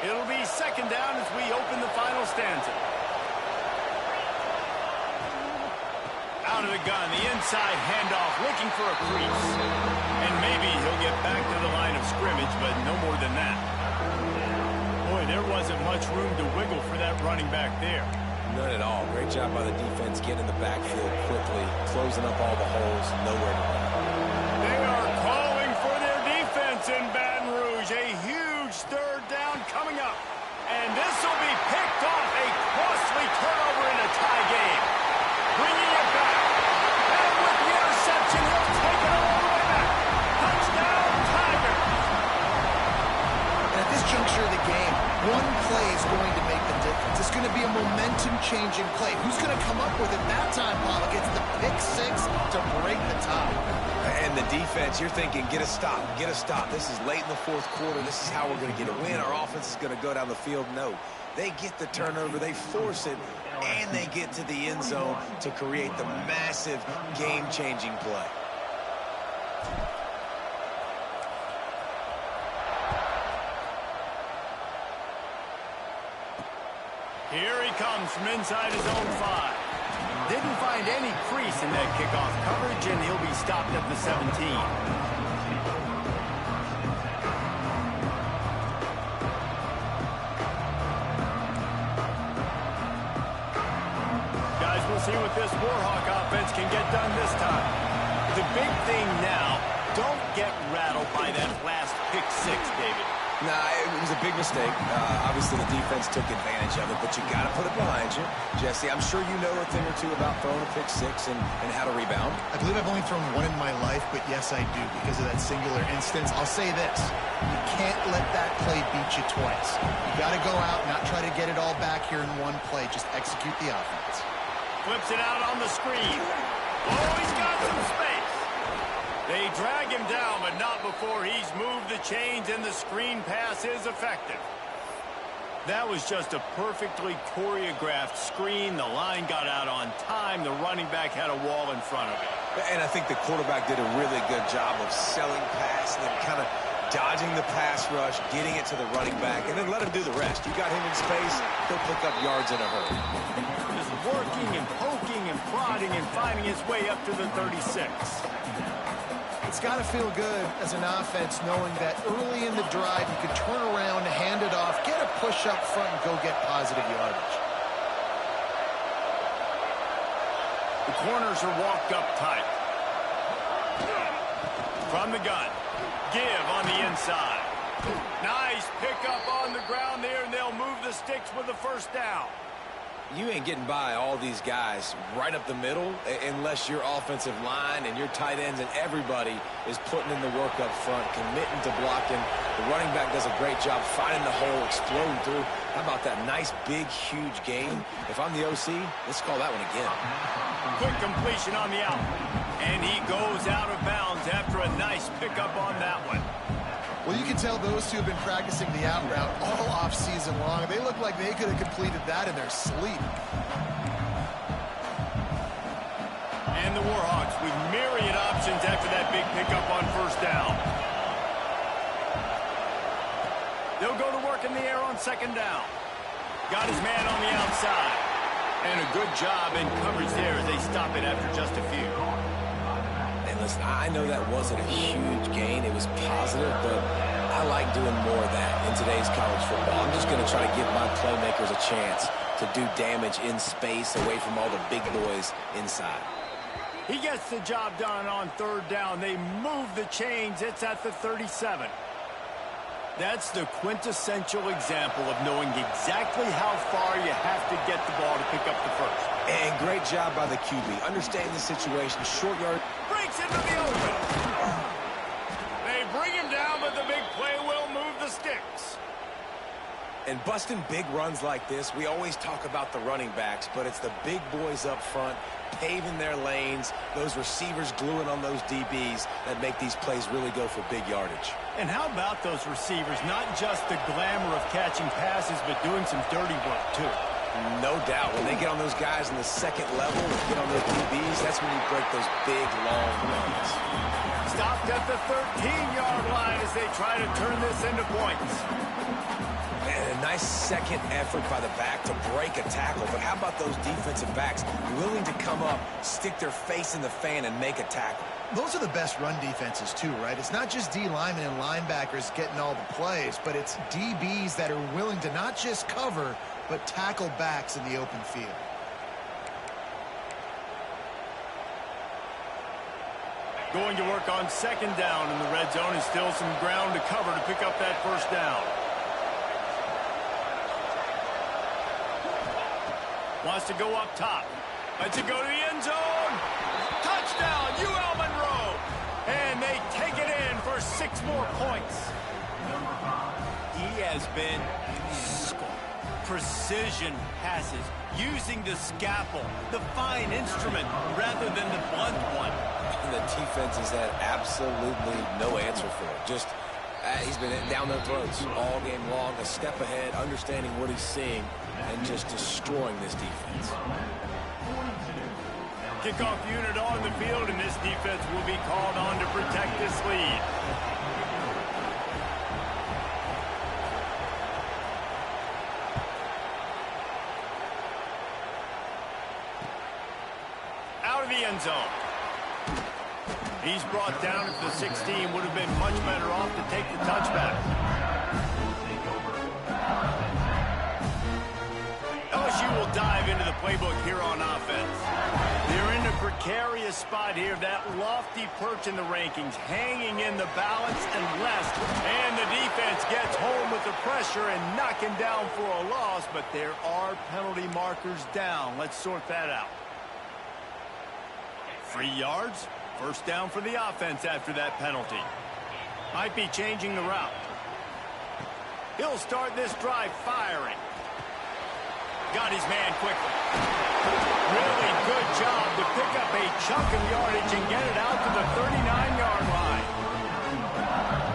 It'll be 2nd down as we open the final stanza. Out of the gun, the inside handoff, looking for a crease. And maybe he'll get back to the line of scrimmage, but no more than that. Boy, there wasn't much room to wiggle for that running back there. None at all. Great job by the defense getting in the backfield quickly, closing up all the holes, nowhere to run. They are calling for their defense in Baton Rouge. A huge third down coming up. And this will be picked off. A costly turnover in a tie game. Bringing it back. And with the interception, he'll take it all the way back. Touchdown, Tigers. And at this juncture of the game, one play is going to make the difference. It's going to be a momentum-changing play. Who's going to come up with it that time, Paul? Gets the pick six to break the tie. And the defense, you're thinking, get a stop, get a stop. This is late in the fourth quarter. This is how we're going to get a win. Our offense is going to go down the field. No, they get the turnover, they force it, and they get to the end zone to create the massive game-changing play. Here he comes from inside his own 5. Didn't find any crease in that kickoff coverage, and he'll be stopped at the 17. Guys, we'll see what this Warhawk offense can get done this time. The big thing now, don't get rattled by that last pick 6, David. Nah, it was a big mistake. Obviously, the defense took advantage of it, but you got to put it behind you. Jesse, I'm sure you know a thing or two about throwing a pick 6 and how to rebound. I believe I've only thrown one in my life, but yes, I do because of that singular instance. I'll say this. You can't let that play beat you twice. You got to go out, not try to get it all back here in one play. Just execute the offense. Flips it out on the screen. Oh, he's got some space. They drag him down, but not before he's moved the chains, and the screen pass is effective. That was just a perfectly choreographed screen. The line got out on time. The running back had a wall in front of it. And I think the quarterback did a really good job of selling pass and then kind of dodging the pass rush, getting it to the running back, and then let him do the rest. You got him in space, he'll pick up yards in a hurry. Just working and poking and prodding and finding his way up to the 36. It's got to feel good as an offense knowing that early in the drive you can turn around, hand it off, get a push up front, and go get positive yardage. The corners are walked up tight. From the gun. Give on the inside. Nice pickup on the ground there, and they'll move the sticks with the first down. You ain't getting by all these guys right up the middle unless your offensive line and your tight ends and everybody is putting in the work up front, committing to blocking. The running back does a great job finding the hole, exploding through. How about that nice, big, huge gain? If I'm the OC, let's call that one again. Quick completion on the out. And he goes out of bounds after a nice pickup on that one. Well, you can tell those two have been practicing the out route all off-season long. They look like they could have completed that in their sleep. And the Warhawks with myriad options after that big pickup on first down. They'll go to work in the air on second down. Got his man on the outside. And a good job in coverage there as they stop it after just a few. Listen, I know that wasn't a huge gain. It was positive, but I like doing more of that in today's college football. I'm just going to try to give my playmakers a chance to do damage in space away from all the big boys inside. He gets the job done on third down. They move the chains. It's at the 37. That's the quintessential example of knowing exactly how far you have to get the ball to pick up the first. And great job by the QB. Understanding the situation, short yard. Breaks into the open. They bring him down, but the big play will move the sticks. And busting big runs like this, we always talk about the running backs, but it's the big boys up front, paving their lanes, those receivers gluing on those DBs that make these plays really go for big yardage. And how about those receivers? Not just the glamour of catching passes, but doing some dirty work, too. No doubt. When they get on those guys in the second level and get on those DBs, that's when you break those big, long runs. Stopped at the 13-yard line as they try to turn this into points. And a nice second effort by the back to break a tackle. But how about those defensive backs willing to come up, stick their face in the fan, and make a tackle? Those are the best run defenses, too, right? It's not just D linemen and linebackers getting all the plays, but it's DBs that are willing to not just cover, but tackle backs in the open field. Going to work on second down in the red zone, and still some ground to cover to pick up that first down. Wants to go up top. Lets it go to the end zone. Touchdown, UL Monroe. And they take it in for 6 more points. He has been precision passes, using the scalpel, the fine instrument, rather than the blunt one. The defense has had absolutely no answer for it. Just, he's been down their throats all game long, a step ahead, understanding what he's seeing, and just destroying this defense. Kickoff unit on the field, and this defense will be called on to protect this lead. Out of the end zone. He's brought down at the 16. Would have been much better off to take the touchback. LSU will dive into the playbook here on offense. They're in a precarious spot here. That lofty perch in the rankings, hanging in the balance unless, and the defense gets home with the pressure and knocking down for a loss, but there are penalty markers down. Let's sort that out. 3 yards. First down for the offense after that penalty. Might be changing the route. He'll start this drive firing. Got his man quickly. Really good job to pick up a chunk of yardage and get it out to the 39-yard line.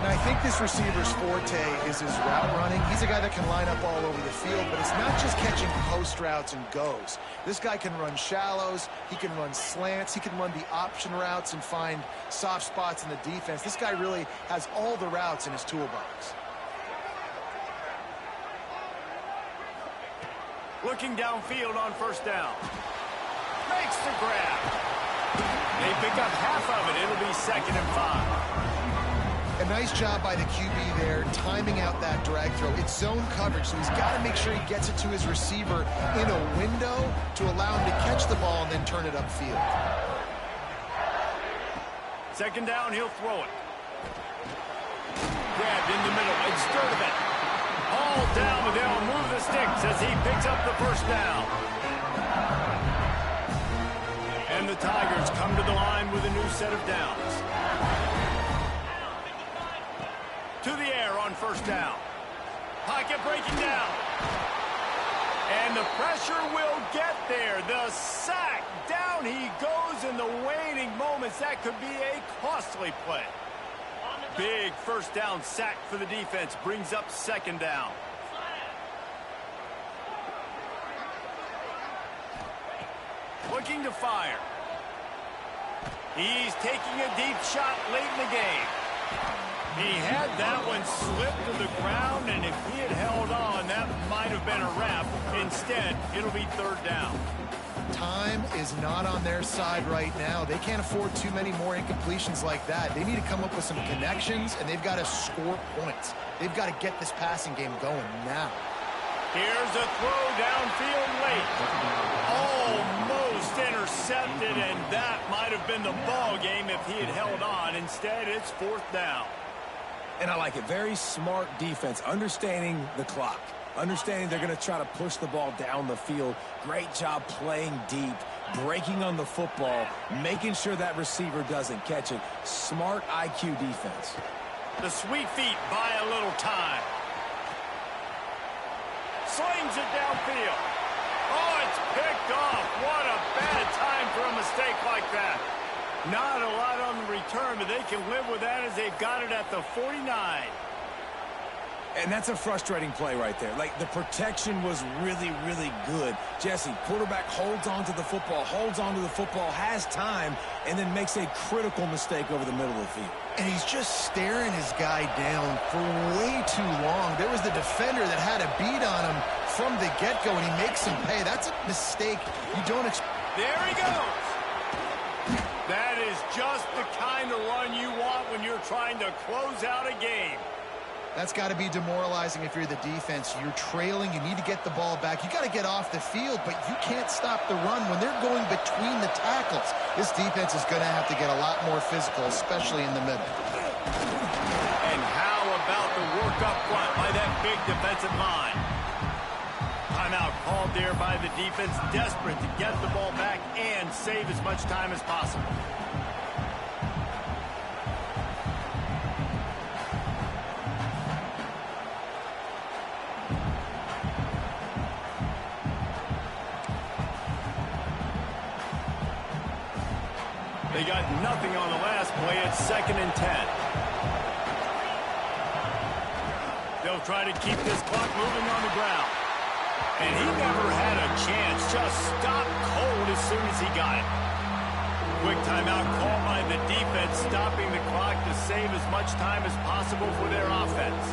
Now, I think this receiver's forte is his route running. He's a guy that can line up all over the field, but it's not just catching post routes and goes. This guy can run shallows, he can run slants, he can run the option routes and find soft spots in the defense. This guy really has all the routes in his toolbox. Looking downfield on first down. Makes the grab. They pick up half of it. It'll be 2nd and 5. A nice job by the QB there, timing out that drag throw. It's zone coverage, so he's got to make sure he gets it to his receiver in a window to allow him to catch the ball and then turn it upfield. 2nd down, he'll throw it. Grabbed in the middle. It's Sturdivant. All down, but they'll move the sticks as he picks up the first down. And the Tigers come to the line with a new set of downs. To the air on first down. Pocket breaking down. And the pressure will get there. The sack. Down he goes in the waning moments. That could be a costly play. Big first down sack for the defense. Brings up 2nd down. Looking to fire. He's taking a deep shot late in the game. He had that one slip to the ground, and if he had held on, that might have been a wrap. Instead, it'll be 3rd down. Time is not on their side right now. They can't afford too many more incompletions like that. They need to come up with some connections, and they've got to score points. They've got to get this passing game going now. Here's a throw downfield late. Almost intercepted, and that might have been the ball game if he had held on. Instead, it's 4th down. And I like it. Very smart defense, understanding the clock. Understanding they're going to try to push the ball down the field. Great job playing deep, breaking on the football, making sure that receiver doesn't catch it. Smart IQ defense. The sweet feet buy a little time. Slings it downfield. Oh, it's picked off. What a bad time for a mistake like that. Not a lot on the return, but they can live with that as they've got it at the 49. And that's a frustrating play right there. Like, the protection was really, really good. Jesse, quarterback holds on to the football, has time, and then makes a critical mistake over the middle of the field. And he's just staring his guy down for way too long. There was the defender that had a beat on him from the get-go, and he makes him pay. That's a mistake you don't expect. There he goes. That is just the kind of run you want when you're trying to close out a game. That's got to be demoralizing if you're the defense. You're trailing. You need to get the ball back. You got to get off the field, but you can't stop the run when they're going between the tackles. This defense is going to have to get a lot more physical, especially in the middle. And how about the work up front by that big defensive line? Timeout called there by the defense, desperate to get the ball back and save as much time as possible. They got nothing on the last play. It's 2nd and 10. They'll try to keep this clock moving on the ground. And he never had a chance. Just stopped cold as soon as he got it. Quick timeout called by the defense, stopping the clock to save as much time as possible for their offense.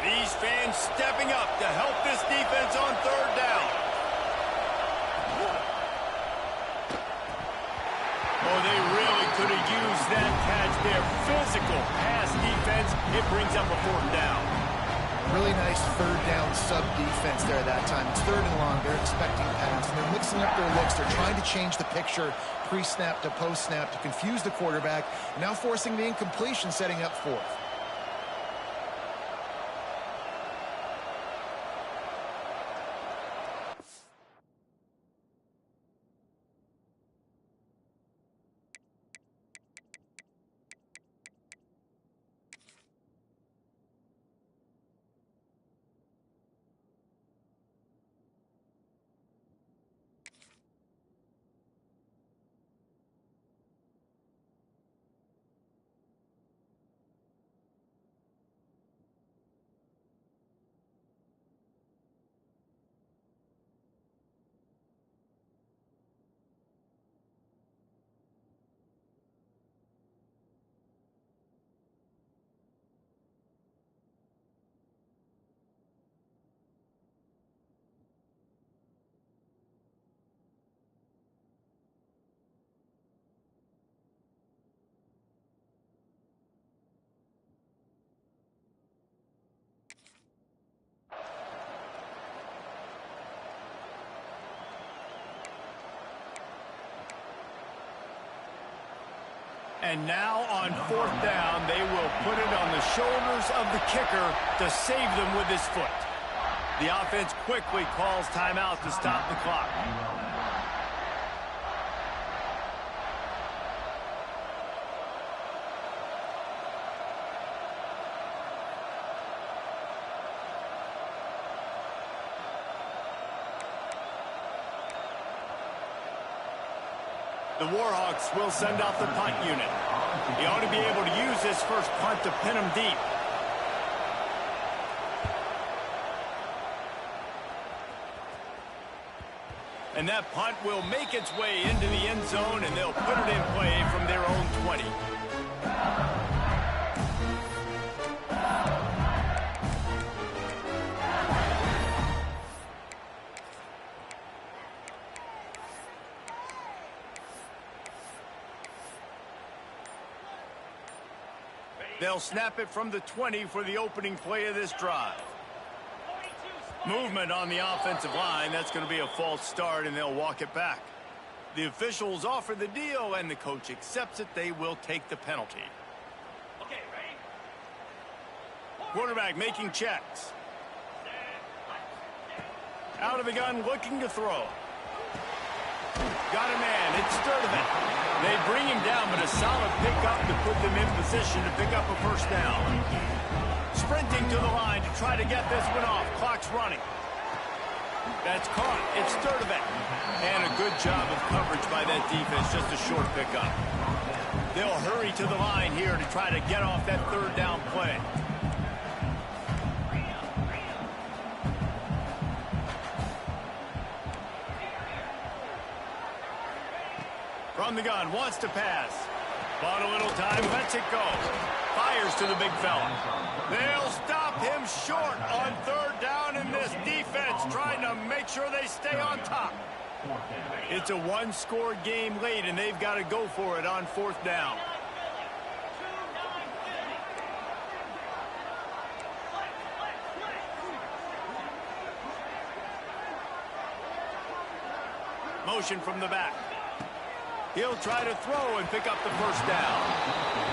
These fans stepping up to help this defense on 3rd down. Oh, they really could have used that catch there. Physical pass defense. It brings up a 4th down. Really nice 3rd down sub defense there that time. It's 3rd and long. They're expecting pass, and they're mixing up their looks. They're trying to change the picture pre-snap to post-snap to confuse the quarterback. Now forcing the incompletion, setting up 4th. And now on 4th down, they will put it on the shoulders of the kicker to save them with his foot. The offense quickly calls timeout to stop the clock. The Warhawks will send out the punt unit. He ought to be able to use this first punt to pin him deep. And that punt will make its way into the end zone, and they'll put it in play from their own 20. They'll snap it from the 20 for the opening play of this drive. Movement on the offensive line. That's going to be a false start, and they'll walk it back. The officials offer the deal, and the coach accepts it. They will take the penalty. Okay, ready? Quarterback making checks. Out of the gun, looking to throw. Got a man. It's Sturdivant. They bring him down, but a solid pickup to put them in position to pick up a first down. Sprinting to the line to try to get this one off. Clock's running. That's caught. It's Sturdivant. And a good job of coverage by that defense. Just a short pickup. They'll hurry to the line here to try to get off that 3rd down play. From the gun, wants to pass. Bought a little time, lets it go. Fires to the big fella. They'll stop him short on third down, in this defense trying to make sure they stay on top. It's a one-score game late, and they've got to go for it on fourth down. Motion from the back. He'll try to throw and pick up the first down.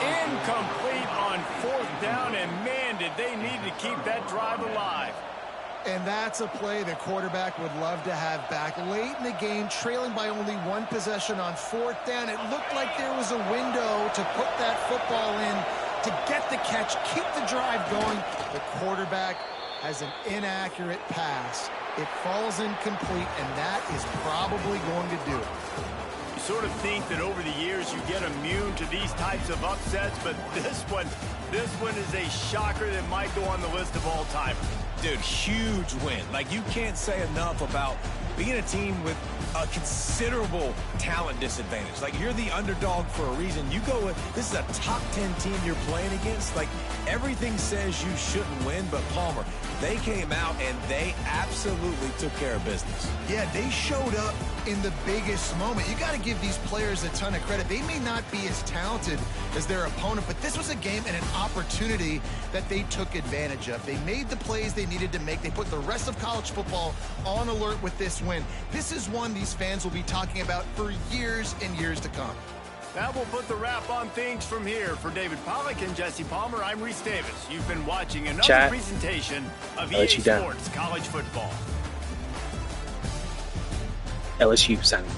Incomplete on fourth down, and man, did they need to keep that drive alive. And that's a play the quarterback would love to have back. Late in the game, trailing by only one possession on fourth down, it looked like there was a window to put that football in, to get the catch, keep the drive going. The quarterback has an inaccurate pass. It falls incomplete, and that is probably going to do it. You sort of think that over the years you get immune to these types of upsets, but this one is a shocker that might go on the list of all-timers. Dude, huge win. Like, you can't say enough about being a team with a considerable talent disadvantage. Like, you're the underdog for a reason. You go with, this is a top 10 team you're playing against. Like, everything says you shouldn't win, but Palmer, they came out and they absolutely took care of business. Yeah, they showed up in the biggest moment. You got to give these players a ton of credit. They may not be as talented as their opponent, but this was a game and an opportunity that they took advantage of. They made the plays they needed to make. They put the rest of college football on alert with this win. This is one these fans will be talking about for years and years to come. That will put the wrap on things from here. For David Pollack and Jesse Palmer, I'm Reese Davis. You've been watching another presentation of EA Sports College Football. LSU signing.